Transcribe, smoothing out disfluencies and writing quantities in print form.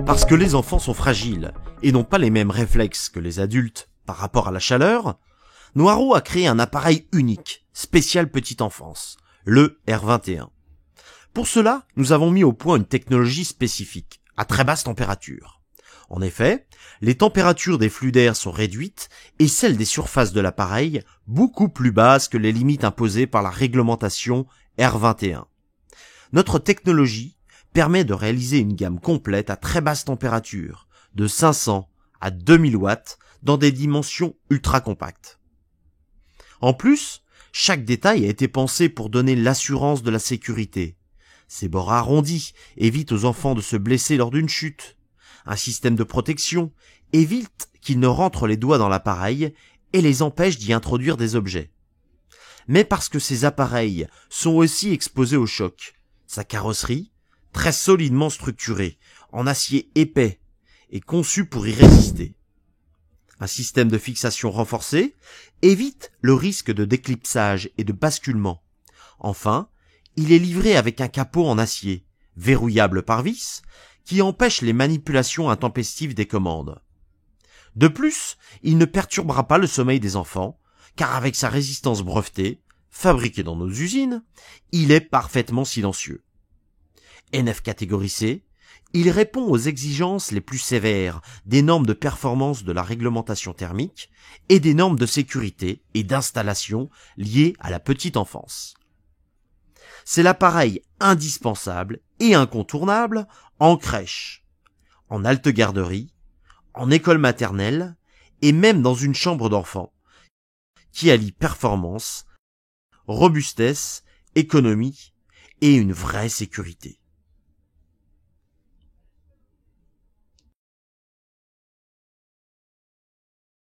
Parce que les enfants sont fragiles et n'ont pas les mêmes réflexes que les adultes par rapport à la chaleur, Noireau a créé un appareil unique, spécial petite enfance, le R21. Pour cela, nous avons mis au point une technologie spécifique, à très basse température. En effet, les températures des flux d'air sont réduites et celles des surfaces de l'appareil beaucoup plus basses que les limites imposées par la réglementation R21. Notre technologie permet de réaliser une gamme complète à très basse température, de 500 à 2000 watts, dans des dimensions ultra compactes. En plus, chaque détail a été pensé pour donner l'assurance de la sécurité. Ces bords arrondis évitent aux enfants de se blesser lors d'une chute. Un système de protection évite qu'ils ne rentrent les doigts dans l'appareil et les empêche d'y introduire des objets. Mais parce que ces appareils sont aussi exposés au choc, sa carrosserie, très solidement structurée, en acier épais, est conçue pour y résister. Un système de fixation renforcé évite le risque de déclipsage et de basculement. Enfin, il est livré avec un capot en acier, verrouillable par vis, qui empêche les manipulations intempestives des commandes. De plus, il ne perturbera pas le sommeil des enfants, car avec sa résistance brevetée, fabriquée dans nos usines, il est parfaitement silencieux. NF catégorie C, il répond aux exigences les plus sévères des normes de performance de la réglementation thermique et des normes de sécurité et d'installation liées à la petite enfance. C'est l'appareil indispensable et incontournable en crèche, en halte garderie, en école maternelle et même dans une chambre d'enfant, qui allie performance, robustesse, économie et une vraie sécurité.